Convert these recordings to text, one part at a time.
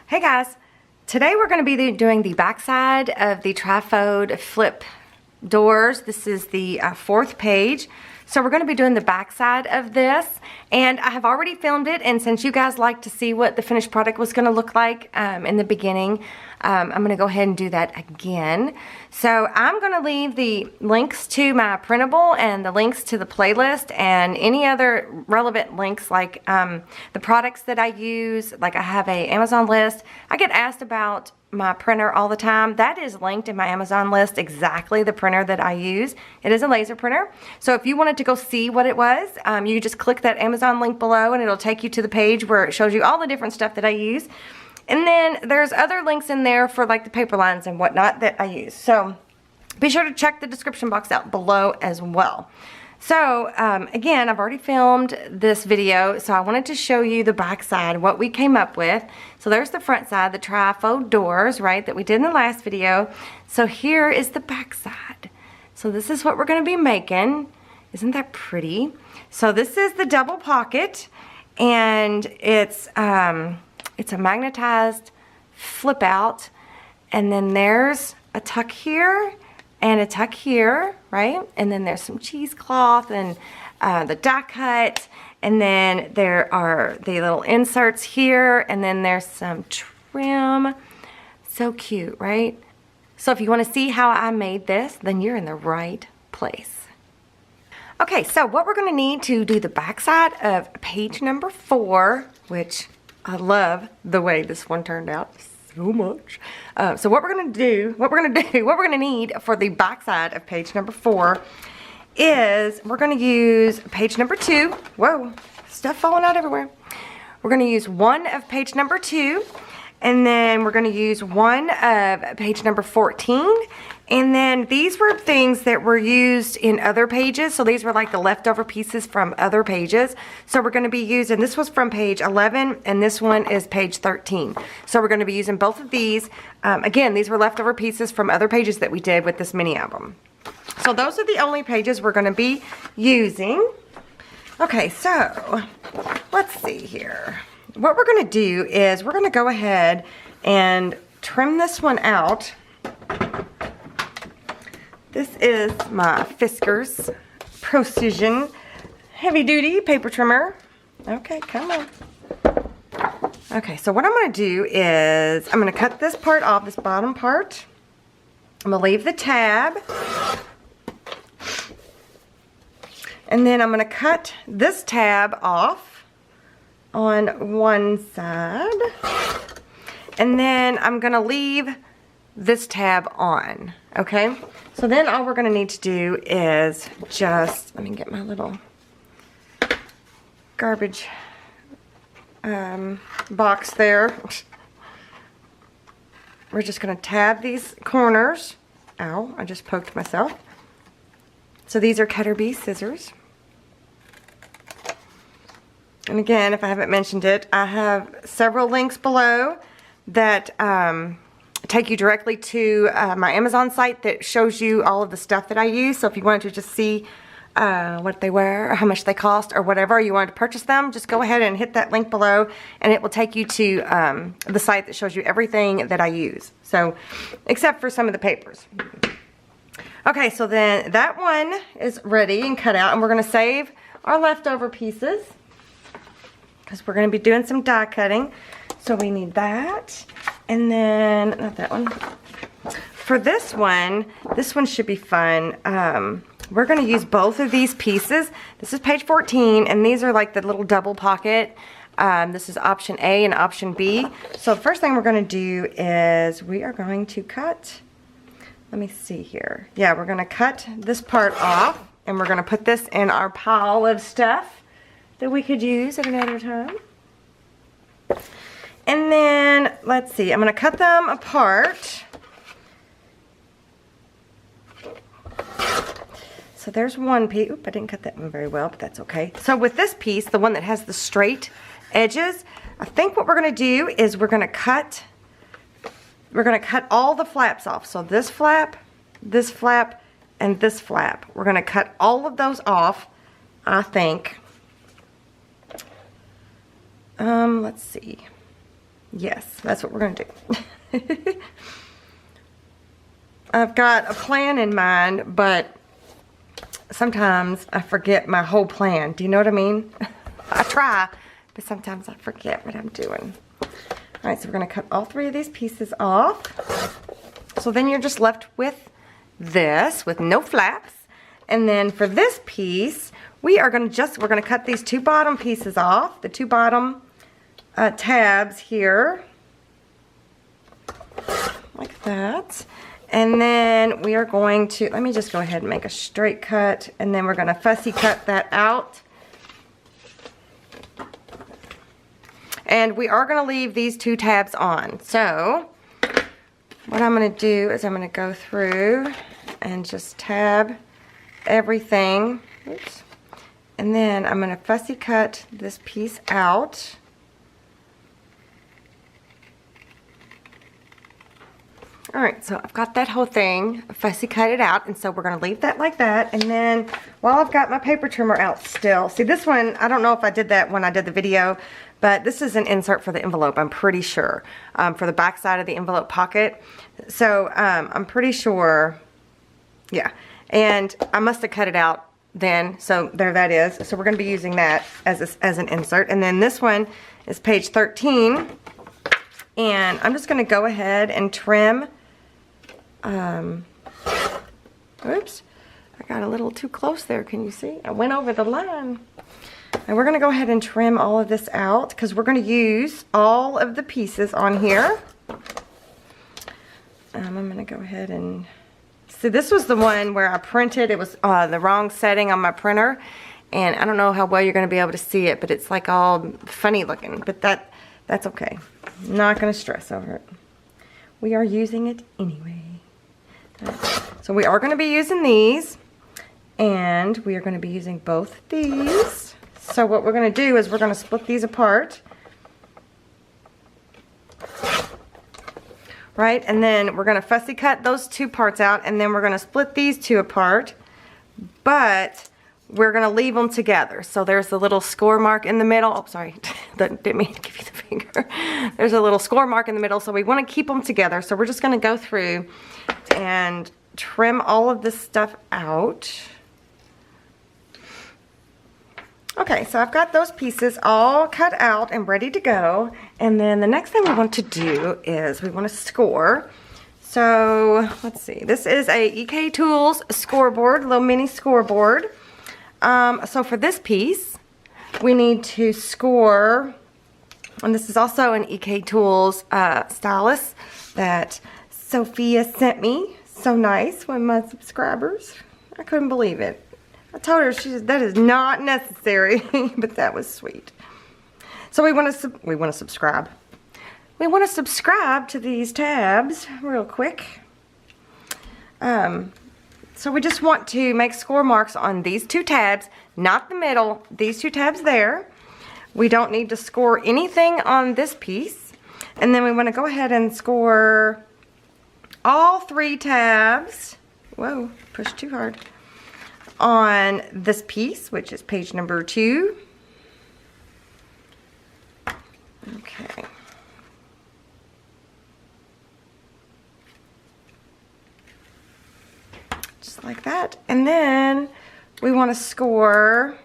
Hey guys, today we're going to be doing the backside of the trifold flip doors. This is the fourth page. So we're going to be doing the backside of this, and I have already filmed it, and since you guys like to see what the finished product was going to look like in the beginning, I'm going to go ahead and do that again. So I'm going to leave the links to my printable and the links to the playlist and any other relevant links, like the products that I use. Like, I have a Amazon list. I get asked about my printer all the time. That is linked in my Amazon list, exactly the printer that I use. It is a laser printer. So if you wanted to go see what it was, you just click that Amazon link below and it'll take you to the page where it shows you all the different stuff that I use. And then there's other links in there for like the paper lines and whatnot that I use. So be sure to check the description box out below as well. So again, I've already filmed this video, so I wanted to show you the back side, what we came up with. So there's the front side, the trifold doors, right, that we did in the last video. So here is the back side. So this is what we're going to be making. Isn't that pretty? So this is the double pocket, and it's a magnetized flip out, and then there's a tuck here and a tuck here, right? And then there's some cheesecloth and the die cut, and then there are the little inserts here, and then there's some trim. So cute, right? So if you want to see how I made this, then you're in the right place. Okay, so what we're going to need to do the backside of page number 4, which I love the way this one turned out so much. So what we're going to need for the backside of page number 4 is we're going to use page number 2. Whoa, stuff falling out everywhere. We're going to use one of page number 2, and then we're going to use one of page number 14. And then these were things that were used in other pages. So these were like the leftover pieces from other pages. So we're going to be using, this was from page 11, and this one is page 13. So we're going to be using both of these. Again, these were leftover pieces from other pages that we did with this mini album. So those are the only pages we're going to be using. Okay, so let's see here. What we're going to do is we're going to go ahead and trim this one out. This is my Fiskars Precision Heavy Duty Paper Trimmer. Okay, come on. Okay, so what I'm going to do is I'm going to cut this part off, this bottom part. I'm going to leave the tab. And then I'm going to cut this tab off on one side. And then I'm going to leave this tab on, okay? So then all we're going to need to do is just, let me get my little garbage box there. We're just going to tab these corners. Ow, I just poked myself. So these are Cutter Bee scissors. And again, if I haven't mentioned it, I have several links below that take you directly to my Amazon site that shows you all of the stuff that I use. So if you wanted to just see what they were, or how much they cost, or whatever, you wanted to purchase them, just go ahead and hit that link below, and it will take you to the site that shows you everything that I use. So, except for some of the papers. Okay, so then that one is ready and cut out, and we're going to save our leftover pieces because we're going to be doing some die cutting. So we need that. And then, not that one. For this one should be fun. We're going to use both of these pieces. This is page 14, and these are like the little double pocket. This is option A and option B. So the first thing we're going to do is we are going to cut, let me see here. Yeah, we're going to cut this part off, and we're going to put this in our pile of stuff that we could use at another time. And then, let's see, I'm going to cut them apart. So there's one piece. Oop, I didn't cut that one very well, but that's okay. So with this piece, the one that has the straight edges, I think what we're going to do is we're going to cut all the flaps off. So this flap, and this flap. We're going to cut all of those off, I think. Let's see. Yes, that's what we're going to do. I've got a plan in mind, but sometimes I forget my whole plan. Do you know what I mean? I try, but sometimes I forget what I'm doing. All right, so we're going to cut all 3 of these pieces off. So then you're just left with this, with no flaps. And then for this piece, we're going to cut these 2 bottom pieces off, the 2 bottom tabs here, like that. And then we are going to, let me just go ahead and make a straight cut, and then we're going to fussy cut that out. And we are going to leave these 2 tabs on. So what I'm going to do is I'm going to go through and just tab everything. Oops. And then I'm going to fussy cut this piece out. Alright, so I've got that whole thing fussy cut it out, and so we're going to leave that like that. And then while I've got my paper trimmer out still, see this one, I don't know if I did that when I did the video, but this is an insert for the envelope, I'm pretty sure, for the back side of the envelope pocket. So I'm pretty sure, yeah, and I must have cut it out then, so there that is. So we're going to be using that as an insert. And then this one is page 13, and I'm just going to go ahead and trim. Oops, I got a little too close there. Can you see? I went over the line. And we're going to go ahead and trim all of this out because we're going to use all of the pieces on here. I'm going to go ahead and see, this was the one where I printed. It was the wrong setting on my printer, and I don't know how well you're going to be able to see it, but it's like all funny looking, but that's okay. I'm not going to stress over it. We are using it anyway. So we are going to be using these, and we are going to be using both these. So what we're going to do is we're going to split these apart. Right, and then we're going to fussy cut those 2 parts out, and then we're going to split these 2 apart, but we're going to leave them together. So there's the little score mark in the middle. Oh, sorry, didn't mean to give you the finger. There's a little score mark in the middle, so we want to keep them together. So we're just going to go through and trim all of this stuff out. Okay, so I've got those pieces all cut out and ready to go. And then the next thing we want to do is we want to score. So let's see, this is a EK Tools scoreboard, little mini scoreboard. So for this piece, we need to score, and this is also an EK Tools stylus that Sophia sent me. So nice, one of my subscribers. I couldn't believe it. I told her that is not necessary, but that was sweet. So we want to subscribe. We want to subscribe to these tabs real quick. So we just want to make score marks on these 2 tabs, not the middle, these 2 tabs there. We don't need to score anything on this piece. And then we want to go ahead and score all 3 tabs. Whoa, pushed too hard. On this piece, which is page number 2. Okay. Just like that. And then we want to score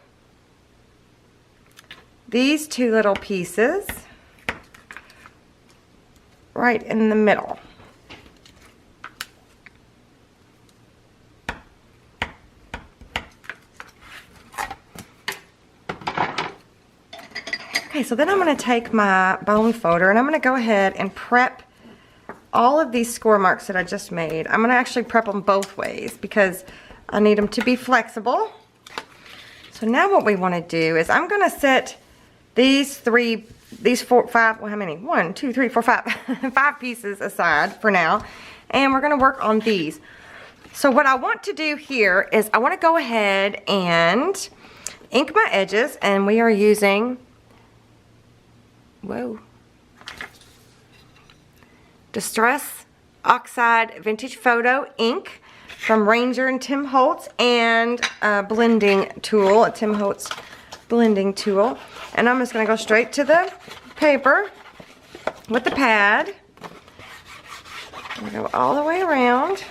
these 2 little pieces right in the middle. Okay, so then I'm going to take my bone folder and I'm going to go ahead and prep all of these score marks that I just made. I'm going to actually prep them both ways because I need them to be flexible. So now what we want to do is I'm going to set these 5 pieces aside for now, and we're going to work on these. So what I want to do here is I want to go ahead and ink my edges, and we are using Distress Oxide Vintage Photo ink from Ranger and Tim Holtz, and a blending tool, a Tim Holtz blending tool. And I'm just going to go straight to the paper with the pad. I'm gonna go all the way around.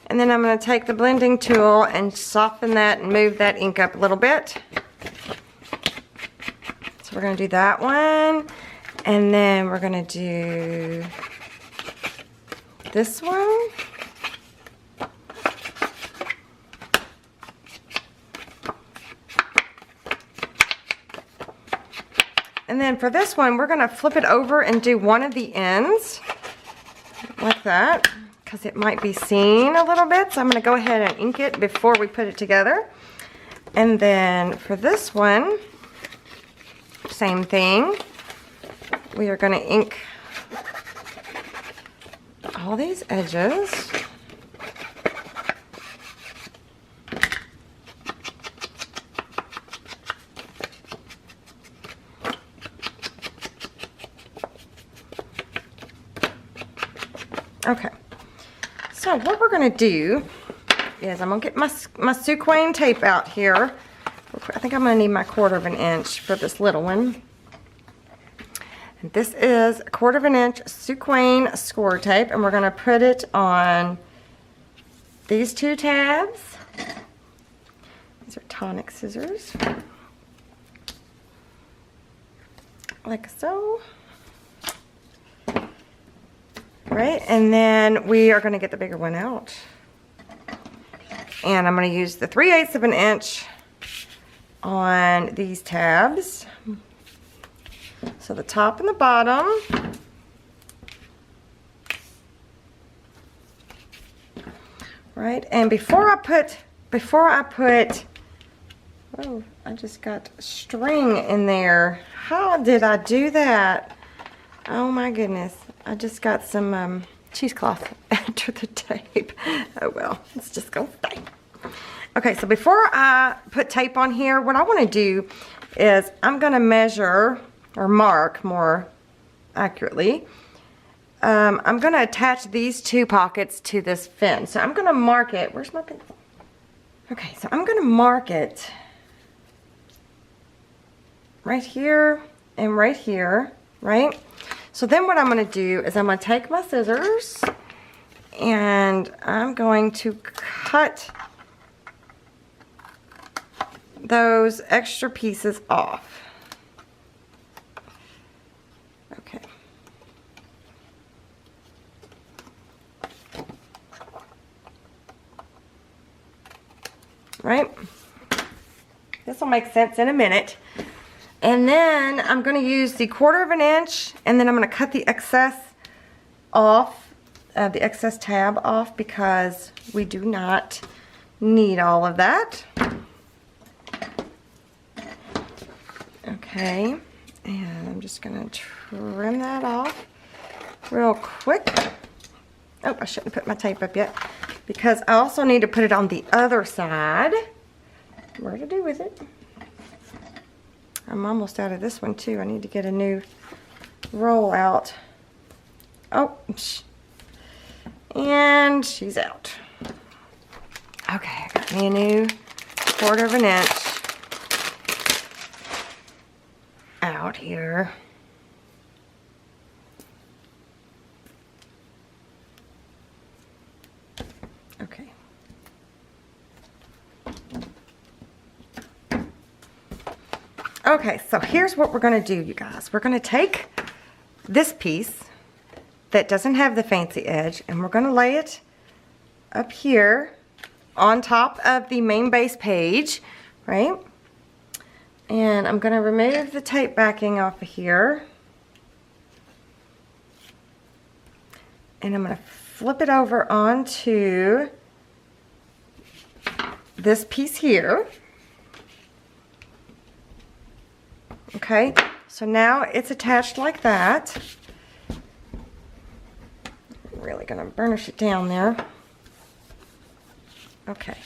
And then I'm going to take the blending tool and soften that and move that ink up a little bit. So we're going to do that one. And then we're going to do this one. And then for this one, we're going to flip it over and do one of the ends like that, because it might be seen a little bit. So I'm going to go ahead and ink it before we put it together. And then for this one, same thing. We are going to ink all these edges. Okay, so what we're going to do is I'm going to get my sequin tape out here. I think I'm going to need my 1/4 inch for this little one. And this is a 1/4 inch sequin score tape, and we're going to put it on these 2 tabs. These are tonic scissors, like so. Right, and then we are going to get the bigger one out. And I'm going to use the 3/8 inch on these tabs. So the top and the bottom. Right, and before I put, oh, I just got string in there. How did I do that? Oh my goodness. I just got some cheesecloth under the tape. Oh well, it's just gonna stay. Okay, so before I put tape on here, what I want to do is I'm gonna measure, or mark more accurately. I'm gonna attach these 2 pockets to this fin. So I'm gonna mark it. Where's my pencil? Okay, so I'm gonna mark it right here and right here, right? So then what I'm going to do is I'm going to take my scissors and I'm going to cut those extra pieces off. Okay. Right? This will make sense in a minute. And then I'm going to use the 1/4 inch, and then I'm going to cut the excess off, the excess tab off, because we do not need all of that. Okay, and I'm just going to trim that off real quick. Oh, I shouldn't put my tape up yet, because I also need to put it on the other side. Where to do with it? I'm almost out of this one too. I need to get a new roll out. Oh, and she's out. Okay, I got me a new 1/4 inch out here. Okay. Okay, so here's what we're going to do, you guys. We're going to take this piece that doesn't have the fancy edge, and we're going to lay it up here on top of the main base page, right? And I'm going to remove the tape backing off of here. And I'm going to flip it over onto this piece here. Okay, so now it's attached like that. I'm really going to burnish it down there. Okay.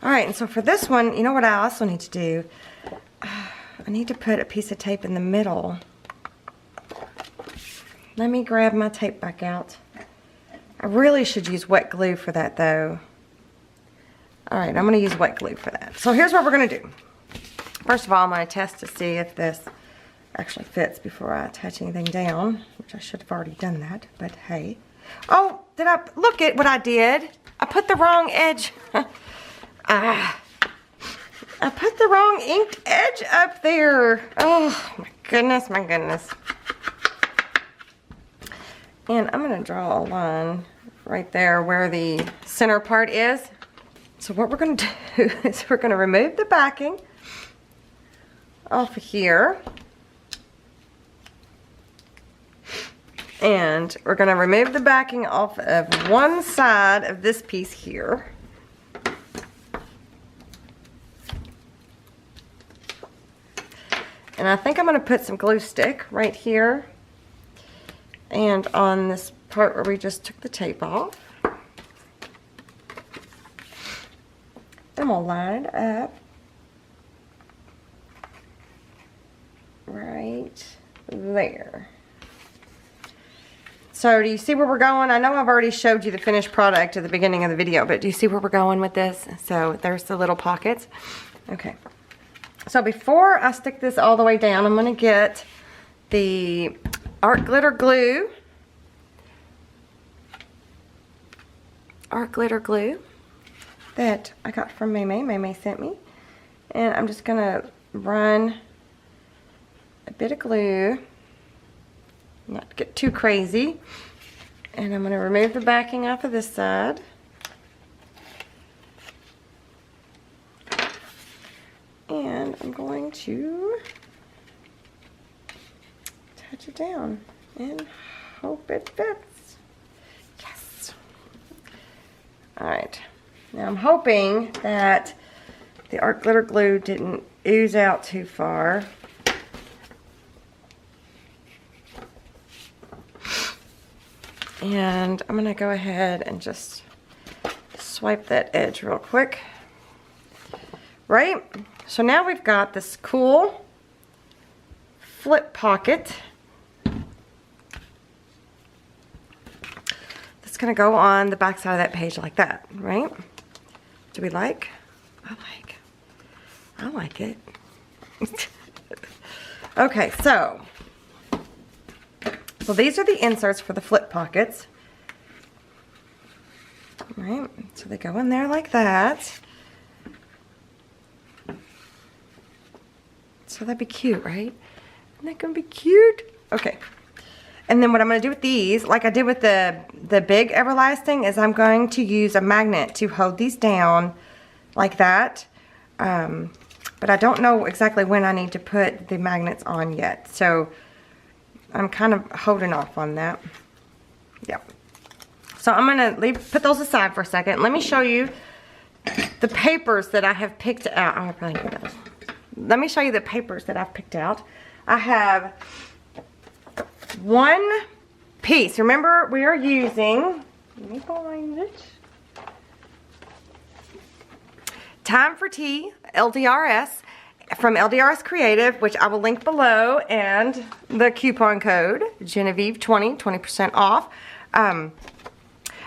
Alright, and so for this one, you know what I also need to do? I need to put a piece of tape in the middle. Let me grab my tape back out. I really should use wet glue for that though. Alright, I'm going to use wet glue for that. So here's what we're going to do. First of all, I'm going to test to see if this actually fits before I touch anything down, which I should have already done that, but hey. Oh, look at what I did. I put the wrong edge. I put the wrong inked edge up there. Oh, my goodness, my goodness. And I'm going to draw a line right there where the center part is. So what we're going to do is we're going to remove the backing off of here. And we're going to remove the backing off of one side of this piece here. And I think I'm going to put some glue stick right here and on this part where we just took the tape off. Then we'll line it up right there. So do you see where we're going? I know I've already showed you the finished product at the beginning of the video, but do you see where we're going with this? So there's the little pockets. Okay. So before I stick this all the way down, I'm going to get the art glitter glue. Art glitter glue that I got from Maymay. Maymay sent me. And I'm just going to run a bit of glue. Not get too crazy. And I'm going to remove the backing off of this side. And I'm going to touch it down and hope it fits. Yes. Alright. Now I'm hoping that the art glitter glue didn't ooze out too far. And I'm going to go ahead and just swipe that edge real quick. Right? So now we've got this cool flip pocket that's going to go on the back side of that page like that, right? Do we like? I like it. Okay, so these are the inserts for the flip pockets. Right, so they go in there like that. So that'd be cute, right? Isn't that gonna be cute? Okay. And then what I'm gonna do with these, like I did with the big everlasting, is I'm going to use a magnet to hold these down like that. But I don't know exactly when I need to put the magnets on yet. So I'm kind of holding off on that. Yep. So I'm gonna put those aside for a second. Let me show you the papers that I have picked out. Oh, I probably need those. Let me show you the papers that I've picked out. I have one piece. Remember, we are using, let me find it. Time for Tea, LDRS, from LDRS Creative, which I will link below, and the coupon code, Genevieve 20% off.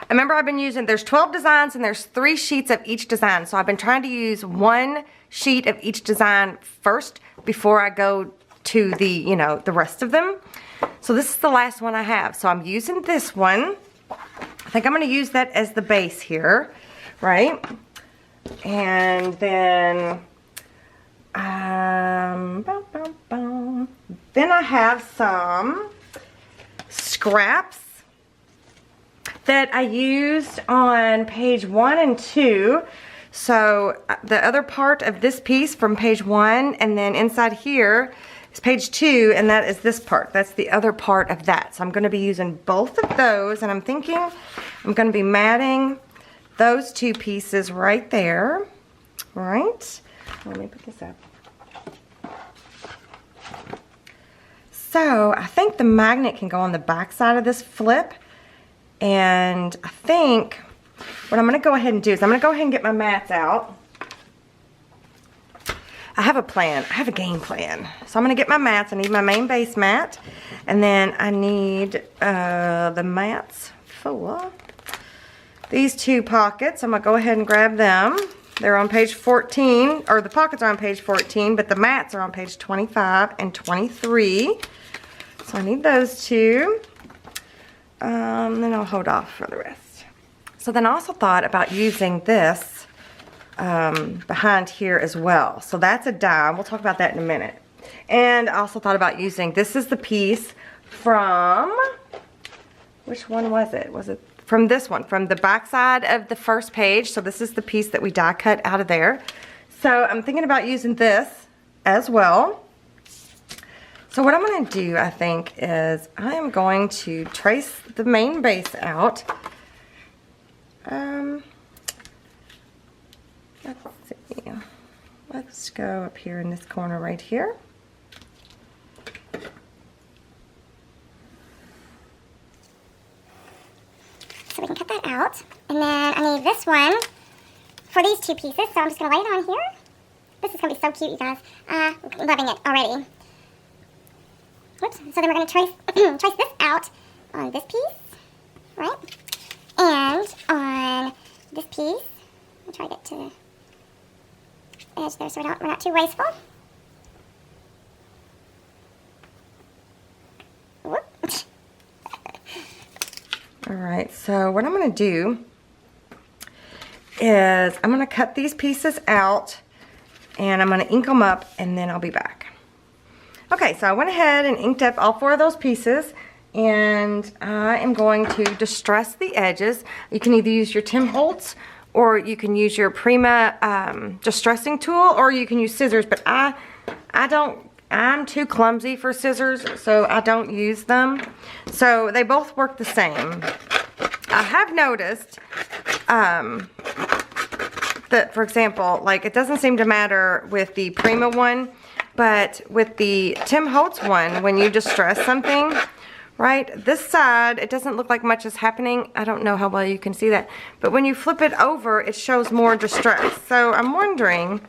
Remember, I've been using, there's 12 designs and there's 3 sheets of each design. So I've been trying to use one sheet of each design first before I go to the, the rest of them. So this is the last one I have. So I'm using this one. I think I'm going to use that as the base here, right? And then, then I have some scraps that I used on page 1 and 2. So the other part of this piece from page 1, and then inside here is page 2, and that is this part. That's the other part of that. So I'm going to be using both of those, and I'm thinking I'm going to be matting those 2 pieces right there. Right? Let me put this up. So I think the magnet can go on the back side of this flip. And I think what I'm going to go ahead and do is I'm going to go ahead and get my mats out. I have a plan. I have a game plan. So I'm going to get my mats. I need my main base mat. And then I need the mats for these 2 pockets. I'm going to go ahead and grab them. They're on page 14, or the pockets are on page 14, but the mats are on page 25 and 23. So I need those two. Then I'll hold off for the rest. So then I also thought about using this behind here as well. So that's a die. We'll talk about that in a minute. And I also thought about using, this is the piece from, which one was it? Was it from this one, from the back side of the first page? So this is the piece that we die cut out of there. So I'm thinking about using this as well. So what I'm going to do, I think, is I am going to trace the main base out. Let's see. Let's go up here in this corner right here. So we can cut that out. And then I need this one for these two pieces. So I'm just going to lay it on here. This is going to be so cute, you guys. I'm loving it already. Whoops. So then we're going to trace trace this out on this piece, right? And on this piece, I'll try to get to the edge there so we're not too wasteful. Whoop. Alright, so what I'm going to do is I'm going to cut these pieces out and I'm going to ink them up and then I'll be back. Okay, so I went ahead and inked up all four of those pieces and I am going to distress the edges. You can either use your Tim Holtz or you can use your Prima distressing tool, or you can use scissors, but I'm too clumsy for scissors, so I don't use them. So they both work the same. I have noticed that, for example, like it doesn't seem to matter with the Prima one, but with the Tim Holtz one, when you distress something, right, this side, it doesn't look like much is happening. I don't know how well you can see that, but when you flip it over, it shows more distress. So I'm wondering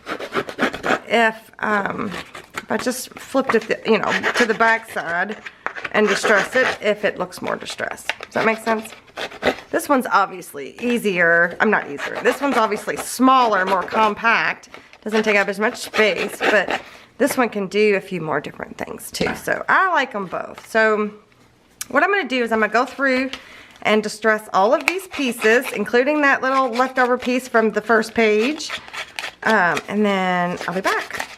if I just flipped it, to the back side and distress it, if it looks more distressed. Does that make sense? This one's obviously easier. I'm not easier. This one's obviously smaller, more compact. Doesn't take up as much space, but this one can do a few more different things too. So I like them both. So what I'm going to do is I'm going to go through and distress all of these pieces, including that little leftover piece from the first page. And then I'll be back.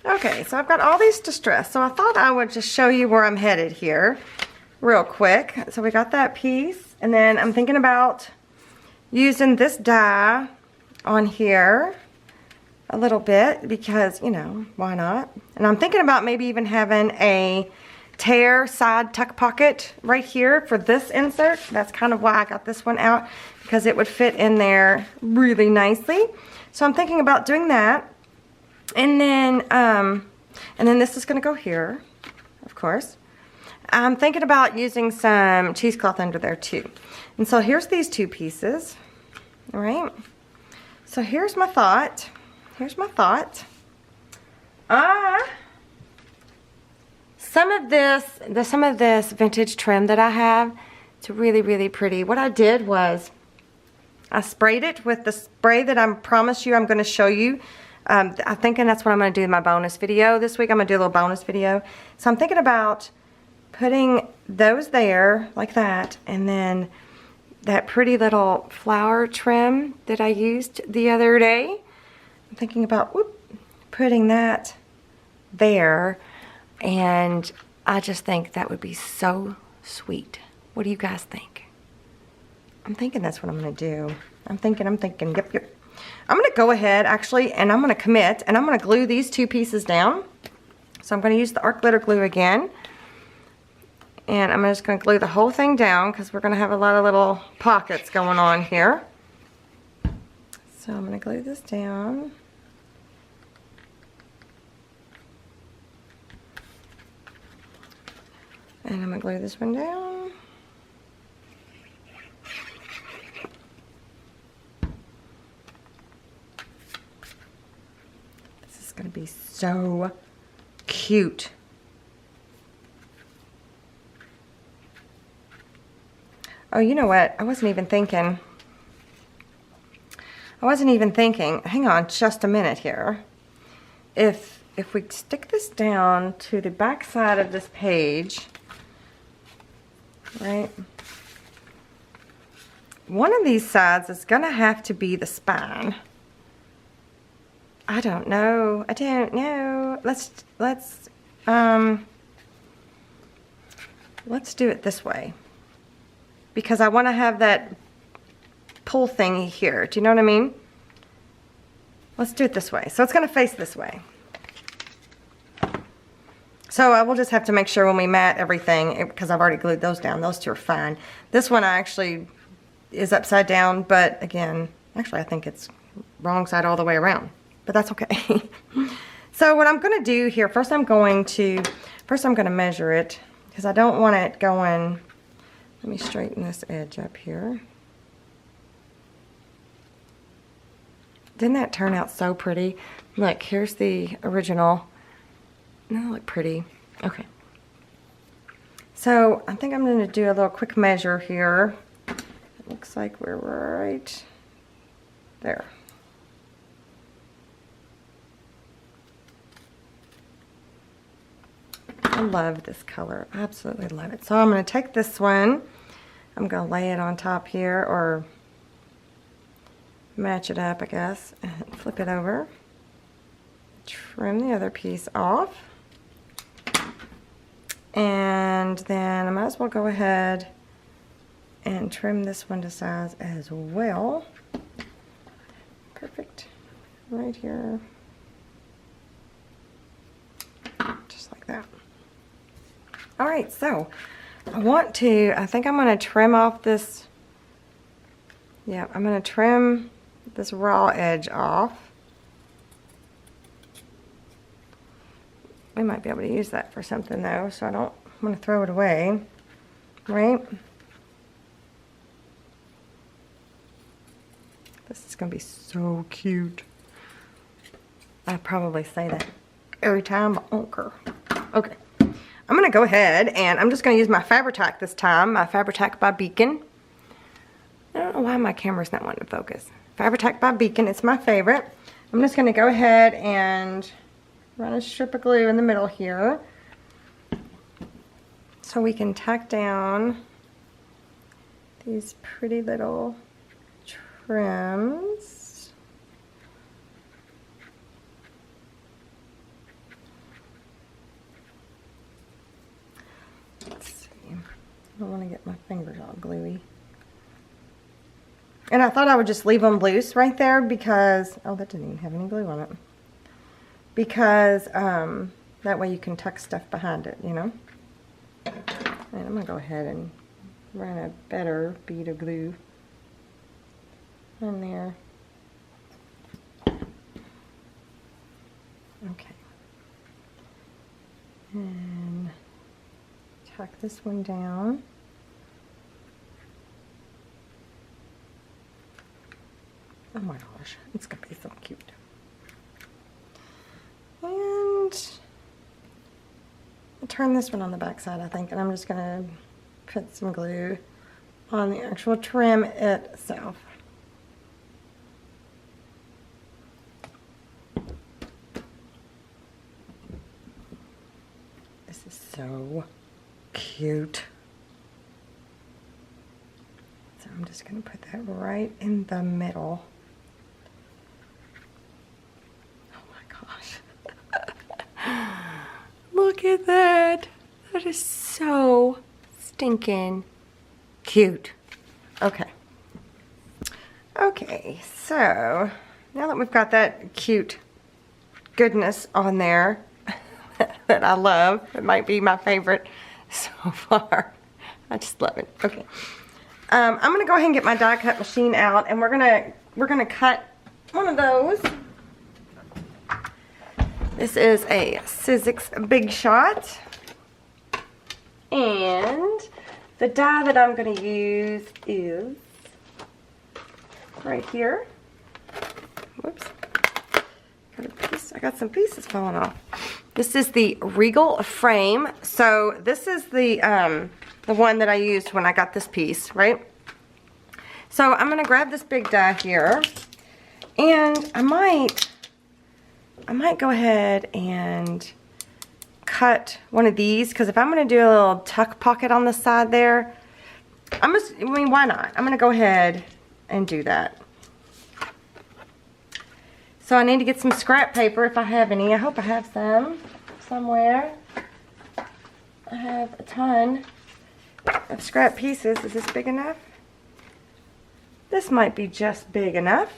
Okay, so I've got all these distressed. So I thought I would just show you where I'm headed here real quick. So we got that piece. And then I'm thinking about using this die on here a little bit because, why not? And I'm thinking about maybe even having a tear side tuck pocket right here for this insert. That's kind of why I got this one out, because it would fit in there really nicely. So I'm thinking about doing that. And then this is going to go here, of course. I'm thinking about using some cheesecloth under there too. And so here's these two pieces. All right. So here's my thought. Here's my thought. Some of this vintage trim that I have, it's really, really pretty. What I did was I sprayed it with the spray that I promised you I'm going to show you. I'm thinking that's what I'm going to do in my bonus video this week. I'm going to do a little bonus video. So I'm thinking about putting those there like that, and then that pretty little flower trim that I used the other day. I'm thinking about putting that there, and I just think that would be so sweet. What do you guys think? I'm thinking that's what I'm going to do. I'm thinking, yep. I'm going to go ahead, actually, and I'm going to commit, and I'm going to glue these two pieces down. So I'm going to use the art glitter glue again. And I'm just going to glue the whole thing down because we're going to have a lot of little pockets going on here. So I'm going to glue this down. And I'm going to glue this one down. This is going to be so cute. Oh, you know what? I wasn't even thinking. I wasn't even thinking, hang on just a minute here. If we stick this down to the back side of this page, right? One of these sides is gonna have to be the spine. I don't know. Let's do it this way. Because I want to have that pull thingy here. Do you know what I mean? Let's do it this way. So it's going to face this way. So I will just have to make sure when we mat everything, because I've already glued those down. Those two are fine. This one actually is upside down, but again, actually I think it's wrong side all the way around. But that's okay. So what I'm going to do here, first I'm going to measure it, because I don't want it going. Let me straighten this edge up here. Didn't that turn out so pretty? Look, here's the original. Doesn't that look pretty? Okay. So I think I'm going to do a little quick measure here. It looks like we're right there. I love this color. Absolutely love it. So I'm going to take this one. I'm going to lay it on top here, or match it up, I guess, and flip it over. Trim the other piece off. And then I might as well go ahead and trim this one to size as well. Perfect. Right here. Just like that. All right, so I think I'm going to trim off this. Yeah, I'm going to trim this raw edge off. We might be able to use that for something though, so I don't want to throw it away, right? This is going to be so cute. I probably say that every time, but I don't care. Okay. I'm going to go ahead and I'm just going to use my Fabri-Tac this time, my Fabri-Tac by Beacon. I don't know why my camera's not wanting to focus. Fabri-Tac by Beacon, it's my favorite. I'm just going to go ahead and run a strip of glue in the middle here so we can tack down these pretty little trims. I don't want to get my fingers all gluey. And I thought I would just leave them loose right there because, oh, that didn't even have any glue on it. Because that way you can tuck stuff behind it, you know. And I'm going to go ahead and run a better bead of glue in there. Okay. And tuck this one down. Oh my gosh, it's gonna be so cute. And I'll turn this one on the back side, I think, and I'm just gonna put some glue on the actual trim itself. This is so cute. So I'm just going to put that right in the middle. Oh my gosh. Look at that. That is so stinking cute. Okay. Okay, so now that we've got that cute goodness on there that I love, it might be my favorite so far. I just love it. Okay. I'm gonna go ahead and get my die cut machine out, and we're gonna cut one of those. This is a Sizzix Big Shot, and the die that I'm gonna use is right here. Whoops. Got a piece. I got some pieces falling off. This is the Regal frame. So this is the one that I used when I got this piece, right? So I'm gonna grab this big die here, And I might go ahead and cut one of these, because if I'm going to do a little tuck pocket on the side there, I mean, why not? I'm going to go ahead and do that. So I need to get some scrap paper if I have any. I hope I have some somewhere. I have a ton of scrap pieces. Is this big enough? This might be just big enough.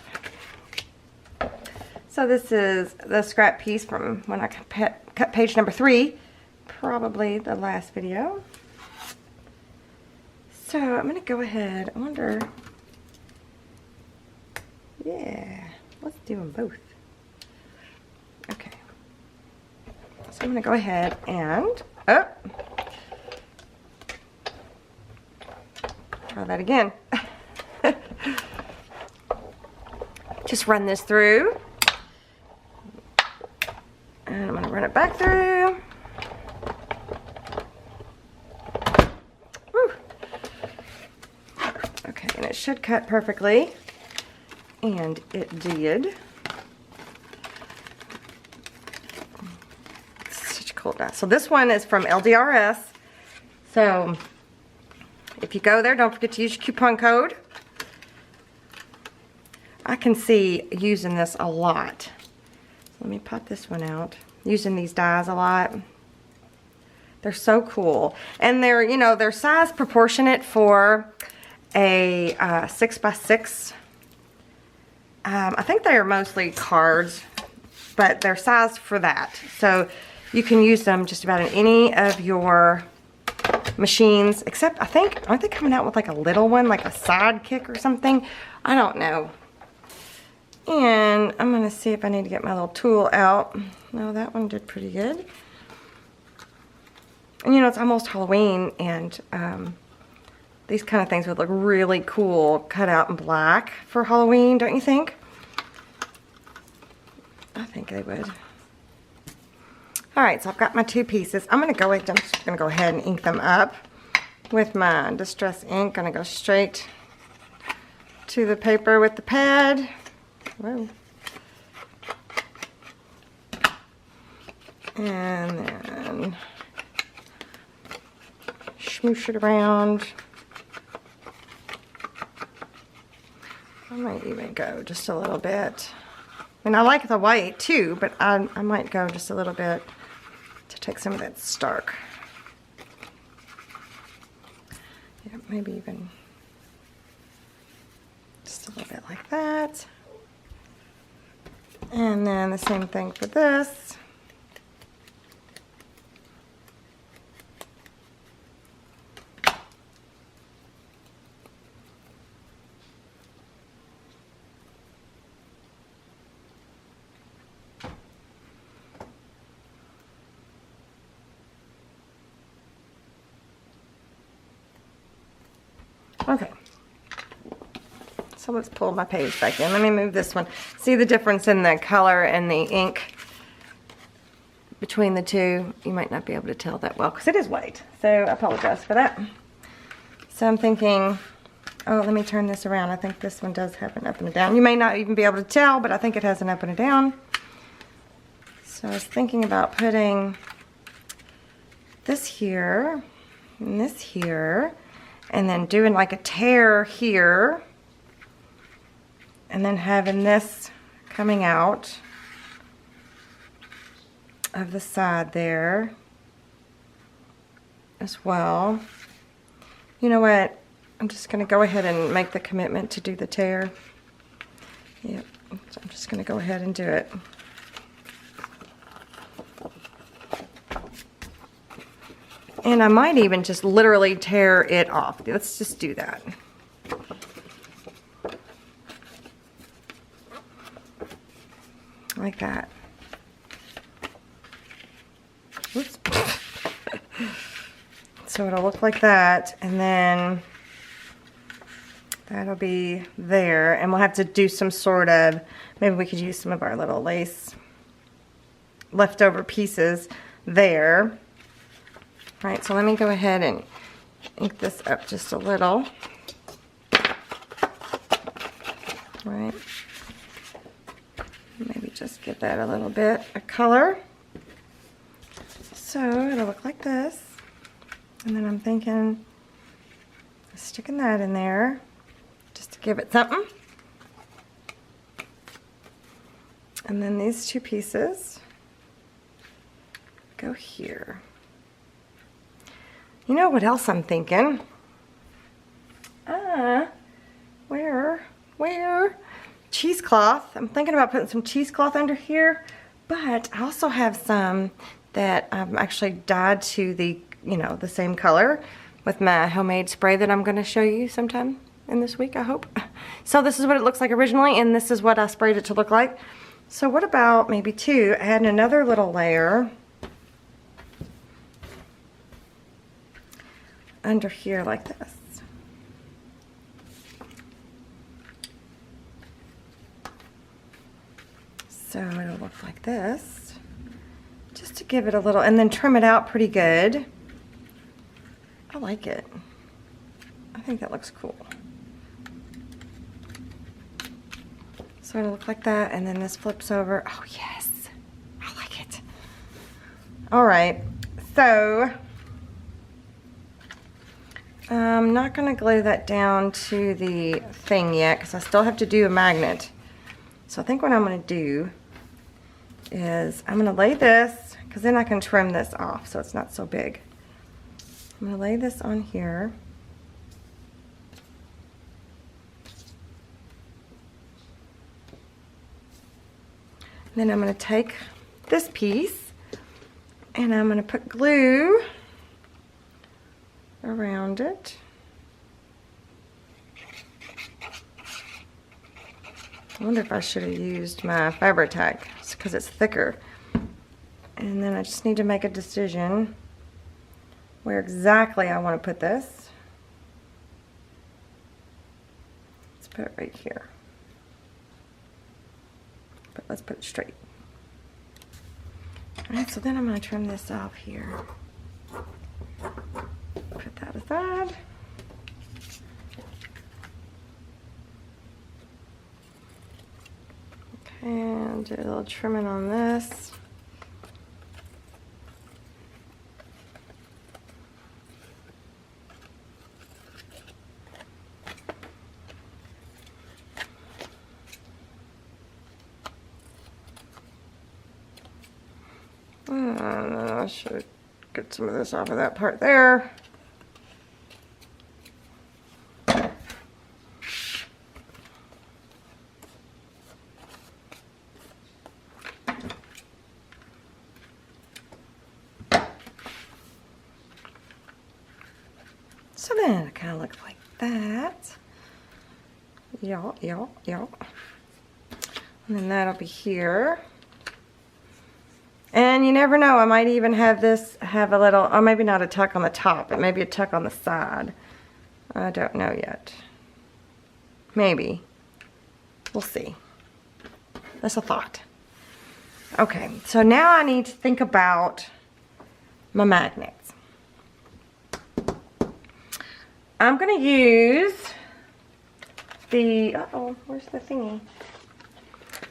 So this is the scrap piece from when I cut page number 3, probably the last video. So I'm going to go ahead, I wonder, yeah, let's do them both. Okay. So I'm going to go ahead and, try that again. Just run this through. And I'm going to run it back through. Woo. Okay, and it should cut perfectly. And it did. It's such a cool dye. So this one is from LDRS. So if you go there, don't forget to use your coupon code. I can see using this a lot. Let me pop this one out. Using these dies a lot. They're so cool. And they're, you know, they're size proportionate for a 6x6. I think they are mostly cards, but they're sized for that. So you can use them just about in any of your machines, except I think, aren't they coming out with like a little one, like a sidekick or something? I don't know. And I'm going to see if I need to get my little tool out. No, that one did pretty good. And you know, it's almost Halloween, and these kind of things would look really cool cut out in black for Halloween, don't you think? I think they would. Alright, so I've got my 2 pieces. I'm just going to go ahead and ink them up with my Distress ink. I'm going to go straight to the paper with the pad. Whoa. And then smoosh it around. I might even go just a little bit. I mean, I like the white too, but I might go just a little bit to take some of that stark. Yeah, maybe even just a little bit like that. And then the same thing for this. Okay. So let's pull my page back in. Let me move this one. See the difference in the color and the ink between the two? You might not be able to tell that well because it is white. So I apologize for that. So I'm thinking, oh, let me turn this around. I think this one does have an up and a down. You may not even be able to tell, but I think it has an up and a down. So I was thinking about putting this here and this here, and then doing like a tear here, and then having this coming out of the side there as well. You know what? I'm just going to go ahead and make the commitment to do the tear. Yep, so I'm just going to go ahead and do it. And I might even just literally tear it off. Let's just do that. Like that. Whoops. So it'll look like that, and then that'll be there, and we'll have to do some sort of, maybe we could use some of our little lace leftover pieces there. Right, so let me go ahead and ink this up just a little. Right. just give that a little bit of color. So it'll look like this. And then I'm thinking of sticking that in there just to give it something. And then these two pieces go here. You know what else I'm thinking? Where? Cheesecloth. I'm thinking about putting some cheesecloth under here, but I also have some that I've actually dyed to the, you know, the same color with my homemade spray that I'm going to show you sometime in this week, I hope. So this is what it looks like originally, and this is what I sprayed it to look like. So what about maybe adding another little layer under here like this. So it'll look like this, just to give it a little, and then trim it out pretty good. I like it. I think that looks cool. So it'll look like that, and then this flips over. Oh yes, I like it. All right, so I'm not gonna glue that down to the thing yet because I still have to do a magnet. So I think what I'm gonna do is I'm gonna lay this, because then I can trim this off so it's not so big. I'm gonna lay this on here. And then I'm gonna take this piece and I'm gonna put glue around it. I wonder if I should have used my Fabri-Tac because it's thicker. And then I just need to make a decision where exactly I want to put this. Let's put it right here. But let's put it straight. Alright, so then I'm going to trim this off here. Put that aside. And do a little trimming on this. I should get some of this off of that part there. So then it kind of looks like that. Yeah. And then that'll be here. And you never know, I might even have this have a little, or maybe not a tuck on the top, but maybe a tuck on the side. I don't know yet. Maybe. We'll see. That's a thought. Okay, so now I need to think about my magnets. I'm going to use the, where's the thingy?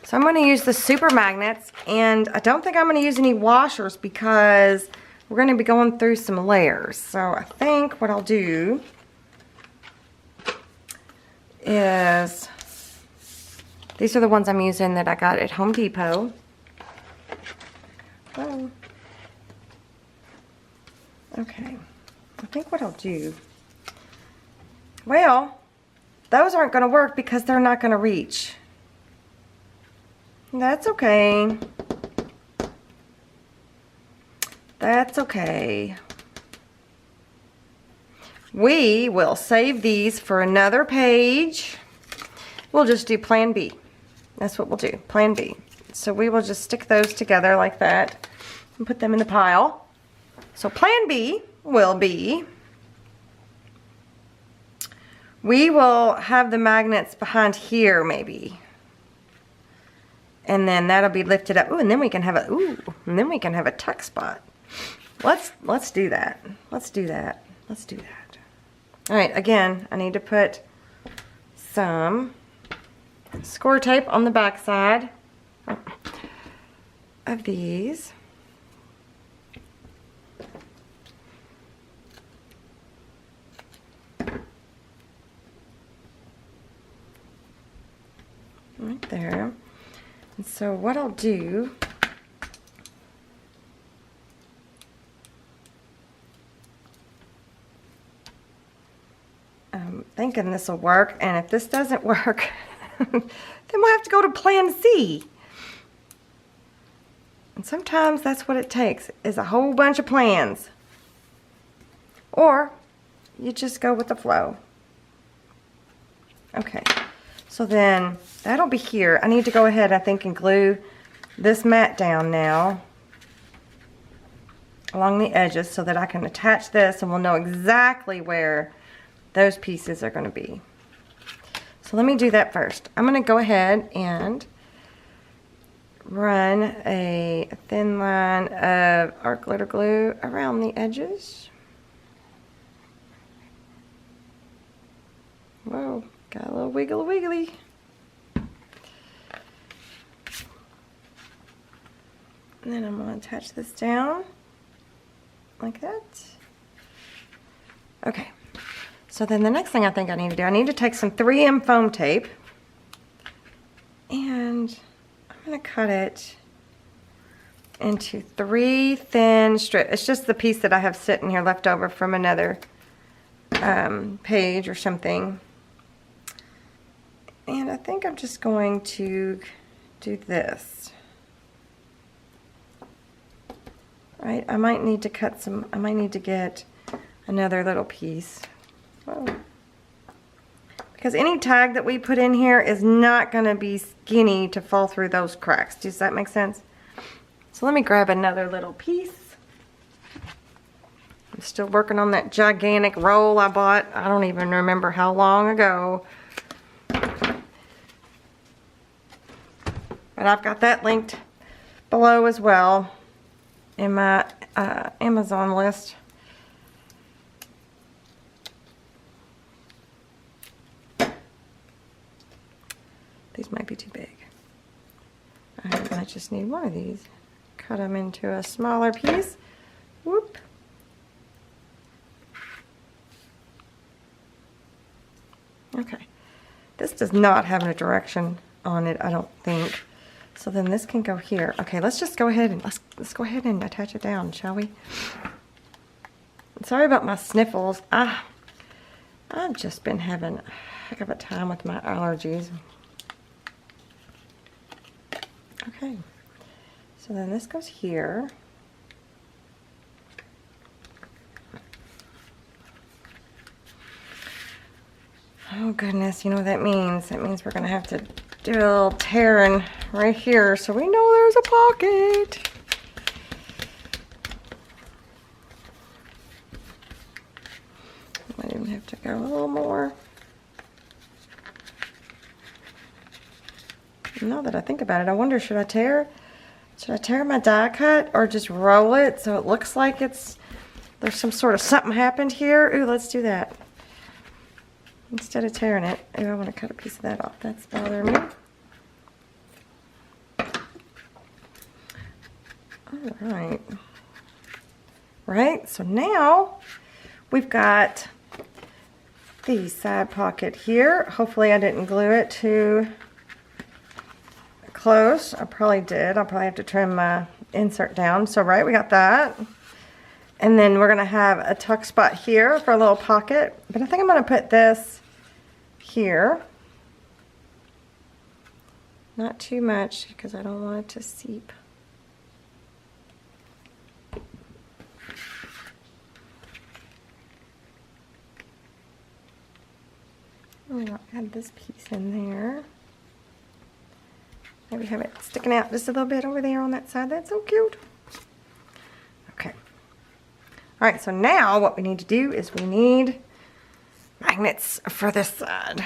So I'm going to use the super magnets, and I don't think I'm going to use any washers because we're going to be going through some layers. So I think what I'll do is, these are the ones I'm using that I got at Home Depot. Oh. Okay, I think what I'll do, well, those aren't going to work because they're not going to reach. That's okay. That's okay. We will save these for another page. We'll just do Plan B. That's what we'll do, Plan B. So we will just stick those together like that and put them in the pile. So Plan B will be, we will have the magnets behind here maybe. And then that'll be lifted up. Ooh, and then we can have a tuck spot. Let's do that. Let's do that. All right, again, I need to put some score tape on the back side. of these. Right there. And so what I'll do, I'm thinking this will work, and if this doesn't work, then we'll have to go to plan C. And sometimes that's what it takes, is a whole bunch of plans. Or you just go with the flow. Okay, so then that'll be here. I need to go ahead, I think, and glue this mat down now along the edges so that I can attach this and we'll know exactly where those pieces are going to be. So let me do that first. I'm going to go ahead and run a thin line of art glitter glue around the edges. Whoa, got a little wiggle wiggly. And then I'm going to attach this down like that. Okay, so then the next thing I think I need to do, I need to take some 3M foam tape and I'm going to cut it into 3 thin strips. It's just the piece that I have sitting here left over from another page or something. And I think I'm just going to do this. Right, I might need to cut some, I might need to get another little piece. Whoa. Because any tag that we put in here is not going to be skinny to fall through those cracks. Does that make sense? So let me grab another little piece. I'm still working on that gigantic roll I bought. I don't even remember how long ago. But I've got that linked below as well in my Amazon list. These might be too big. I might just need one of these. Cut them into a smaller piece. Whoop. Okay. This does not have a direction on it, I don't think. So then this can go here. Okay, let's just go ahead and let's go ahead and attach it down, shall we? Sorry about my sniffles. I've just been having a heck of a time with my allergies. Okay, so then this goes here. Oh goodness, you know what that means? That means we're gonna have to do a little tearing right here so we know there's a pocket. Might even have to go a little more. Now that I think about it, I wonder, should I tear my die cut or just roll it so it looks like there's some sort of something happened here? Ooh, let's do that. Instead of tearing it, ooh, I want to cut a piece of that off. That's bothering me. All right. Right, so now we've got the side pocket here. Hopefully I didn't glue it too close. I probably did. I'll probably have to trim my insert down. So right, we got that. And then we're gonna have a tuck spot here for a little pocket. But I think I'm gonna put this here. Not too much because I don't want it to seep. I'll add this piece in there. Maybe have it sticking out just a little bit over there on that side. That's so cute. Okay. All right, so now what we need to do is we need magnets for this side.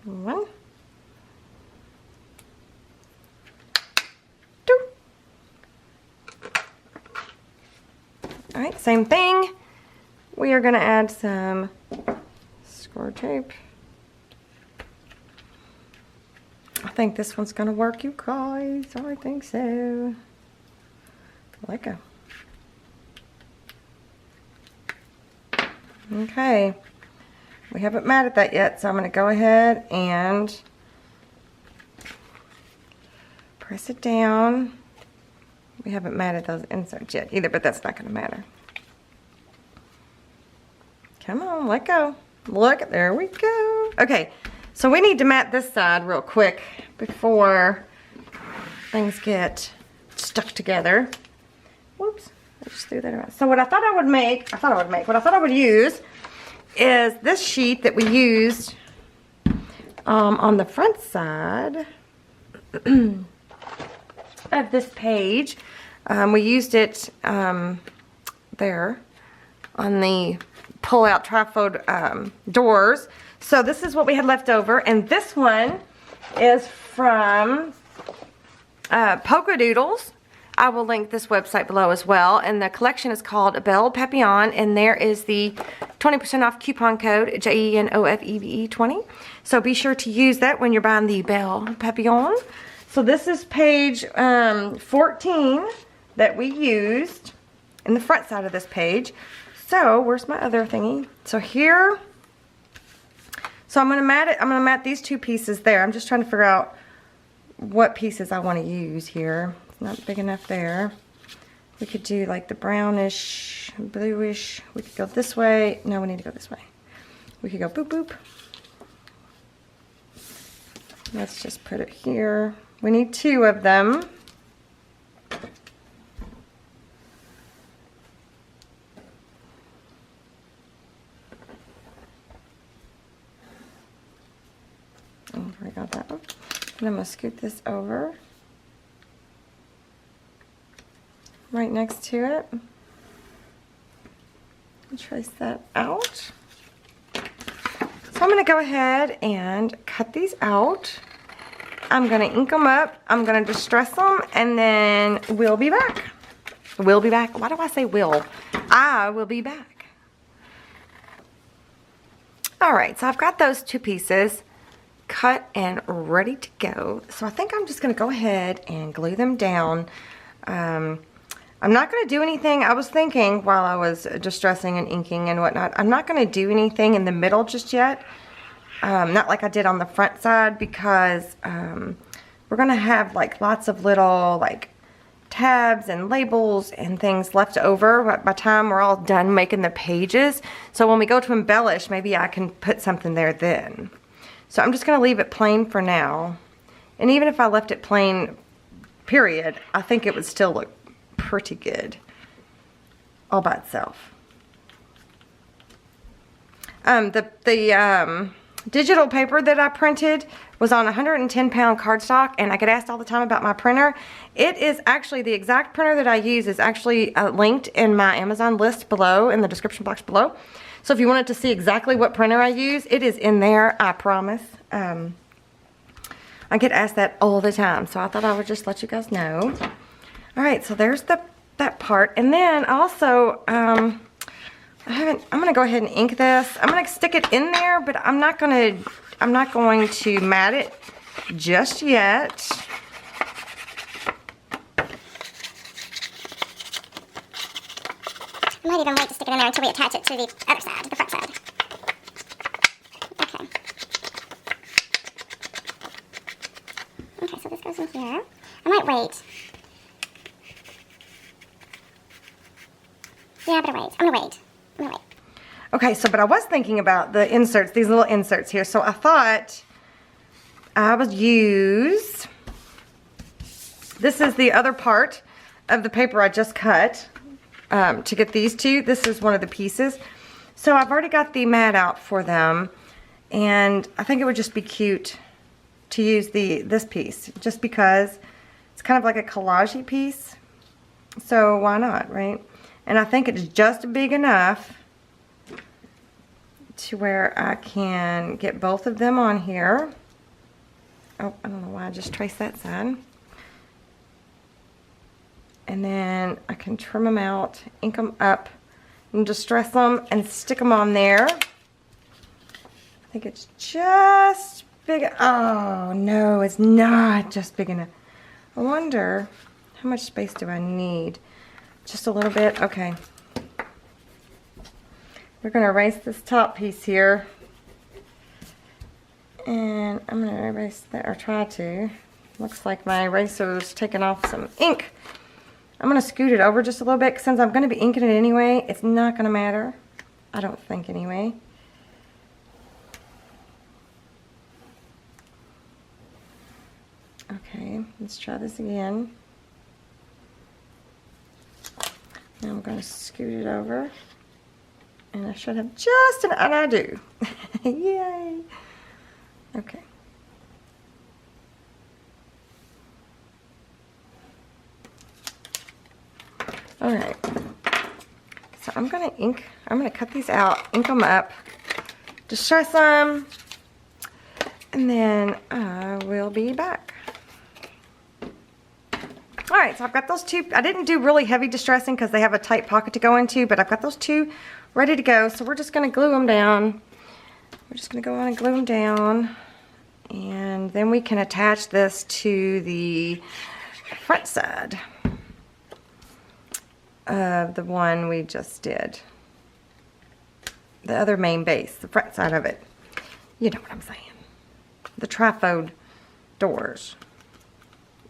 One. Two. All right, same thing. We are gonna add some score tape. I think this one's gonna work, you guys. I think so. Let go. Okay. We haven't matted that yet, so I'm gonna go ahead and press it down. We haven't matted those inserts yet either, but that's not gonna matter. Come on, let go. Look, there we go. Okay, so we need to mat this side real quick before things get stuck together. Whoops, I just threw that around. So what I thought I would use is this sheet that we used on the front side of this page. We used it there on the pull-out trifold doors. So this is what we had left over, and this one is from Polka Doodles. I will link this website below as well, and the collection is called Belle Papillon, and there is the 20% off coupon code JENOFEVE 20. So be sure to use that when you're buying the Belle Papillon. So this is page 14 that we used in the front side of this page. So where's my other thingy? So here, so I'm gonna mat it. I'm gonna mat these two pieces there. I'm just trying to figure out what pieces I want to use here. It's not big enough there. We could do like the brownish, bluish. We could go this way. No, we need to go this way. We could go boop boop. Let's just put it here. We need two of them. Oh, I got that one. And I'm going to scoot this over right next to it. And trace that out. So I'm going to go ahead and cut these out. I'm going to ink them up. I'm going to distress them, and then we'll be back. We'll be back. Why do I say will? I will be back. All right, so I've got those two pieces cut and ready to go. So I think I'm just going to go ahead and glue them down. I'm not going to do anything. I was thinking while I was distressing and inking and whatnot, I'm not going to do anything in the middle just yet. Not like I did on the front side, because we're going to have like lots of little like tabs and labels and things left over by the time we're all done making the pages. So when we go to embellish, maybe I can put something there then. So I'm just going to leave it plain for now. And even if I left it plain, period, I think it would still look pretty good all by itself. The digital paper that I printed was on 110-pound cardstock, and I get asked all the time about my printer. It is actually, the exact printer that I use is actually linked in my Amazon list below, in the description box below. So if you wanted to see exactly what printer I use, it is in there, I promise. I get asked that all the time, so I thought I would just let you guys know. All right, so there's that part. And then also, I'm gonna go ahead and ink this. I'm gonna stick it in there, but I'm not going to mat it just yet. I might even wait to stick it in there until we attach it to the other side, the front side. Okay. Okay, so this goes in here. I might wait. Yeah, I better wait. I'm gonna wait. Okay, so but I was thinking about the inserts, these little inserts here. So I thought I would use, this is the other part of the paper I just cut to get these two. This is one of the pieces. So I've already got the mat out for them, and I think it would just be cute to use this piece, just because it's kind of like a collage-y piece. So why not, right? And I think it's just big enough to where I can get both of them on here. Oh, I don't know why I just traced that side. And then I can trim them out, ink them up, and distress them and stick them on there. I think it's just big. Oh, no, it's not just big enough. I wonder, how much space do I need? Just a little bit? Okay. We're going to erase this top piece here. And I'm going to erase that, or try to. Looks like my eraser's taking off some ink. I'm going to scoot it over just a little bit, since I'm going to be inking it anyway. It's not going to matter. I don't think anyway. Okay, let's try this again. Now I'm going to scoot it over. And I should have just an, and I do. Yay. Okay. All right. So I'm going to cut these out, ink them up, distress them, and then I will be back. All right, so I've got those two. I didn't do really heavy distressing because they have a tight pocket to go into, but I've got those two ready to go. So we're just going to glue them down. We're just going to go on and glue them down. And then we can attach this to the front side of the one we just did. The other main base, the front side of it. You know what I'm saying. The trifold doors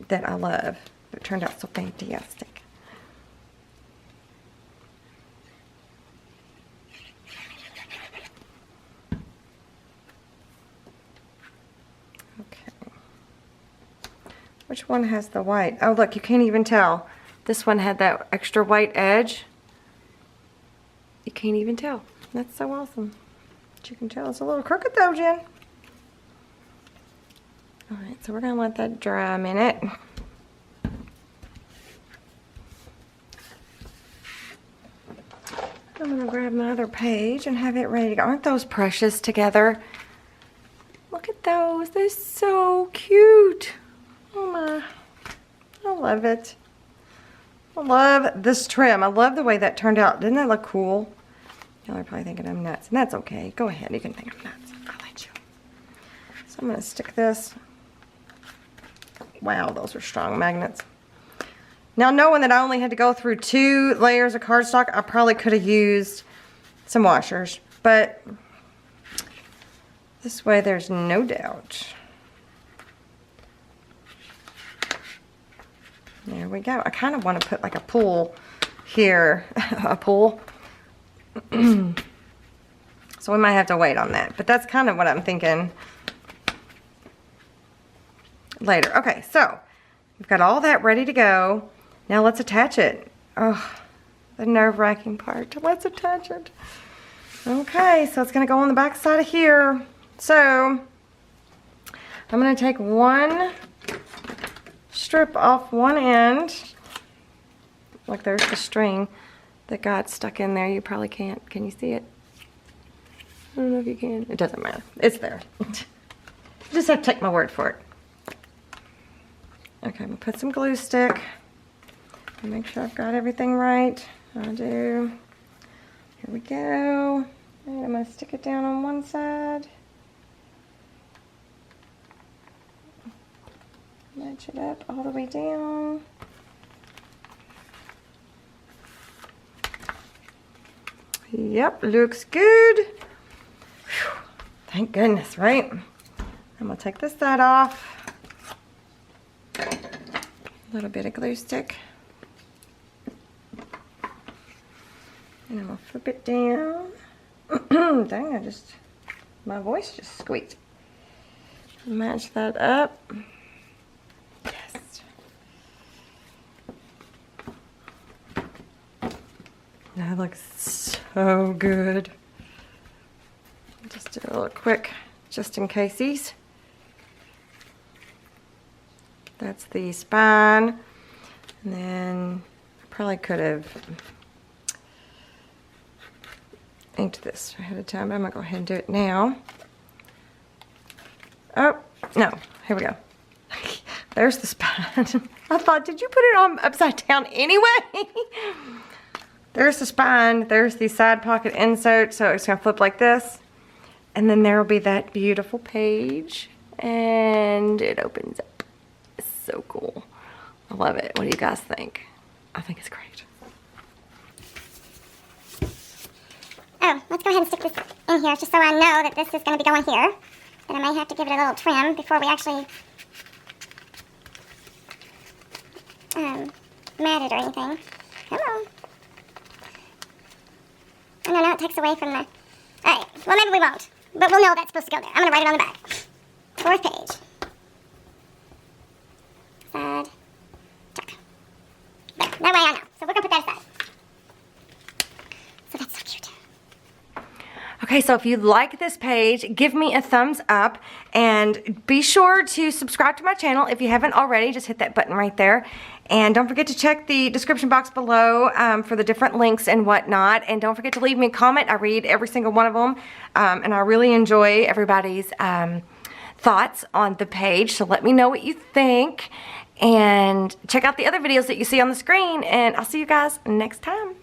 that I love. It turned out so fantastic. Okay. Which one has the white? Oh, look, you can't even tell. This one had that extra white edge. You can't even tell. That's so awesome. But you can tell it's a little crooked though, Jen. All right, so we're gonna let that dry a minute. I'm gonna grab my other page and have it ready to go. Aren't those precious together? Look at those, they're so cute. Oh my, I love it. I love this trim. I love the way that turned out. Didn't that look cool? Y'all are probably thinking I'm nuts, and that's okay. Go ahead, you can think I'm nuts. I'll let you. So I'm gonna stick this. Wow, those are strong magnets. Now, knowing that I only had to go through 2 layers of cardstock, I probably could have used some washers, but this way there's no doubt. There we go. I kind of want to put like a pool here, a pool. So we might have to wait on that, but that's kind of what I'm thinking later. Okay, so we've got all that ready to go. Now let's attach it. Oh, the nerve-wracking part. Let's attach it. Okay, so it's going to go on the back side of here. So I'm going to take one strip off one end. Like there's the string that got stuck in there. You probably can't. Can you see it? I don't know if you can. It doesn't matter. It's there. Just have to take my word for it. Okay, I'm going to put some glue stick. Make sure I've got everything right. I do. Here we go. And I'm going to stick it down on one side. Match it up all the way down. Yep, looks good. Whew. Thank goodness, right? I'm going to take this side off. A little bit of glue stick. And I'm going to flip it down. Dang, my voice just squeaked. Match that up. Yes. That looks so good. Just do a little quick, just in caseies. That's the spine. And then I probably could have inked this ahead of time, but I'm gonna go ahead and do it now. Oh, no, here we go. There's the spine. I thought, did you put it on upside down anyway? There's the spine, there's the side pocket insert, so it's gonna flip like this. And then there will be that beautiful page. And it opens up. It's so cool. I love it. What do you guys think? I think it's great. Oh, let's go ahead and stick this in here just so I know that this is going to be going here. But I may have to give it a little trim before we actually mat it or anything. Come on. Oh, no, it takes away from the... Alright, well maybe we won't. But we'll know that's supposed to go there. I'm going to write it on the back. 4th page. Side. Tuck. There, that way I know. So we're going to put that aside. So that's so cute. Okay, so if you like this page, give me a thumbs up and be sure to subscribe to my channel. If you haven't already, just hit that button right there. And don't forget to check the description box below for the different links and whatnot. And don't forget to leave me a comment. I read every single one of them. And I really enjoy everybody's thoughts on the page. So let me know what you think. And check out the other videos that you see on the screen. And I'll see you guys next time.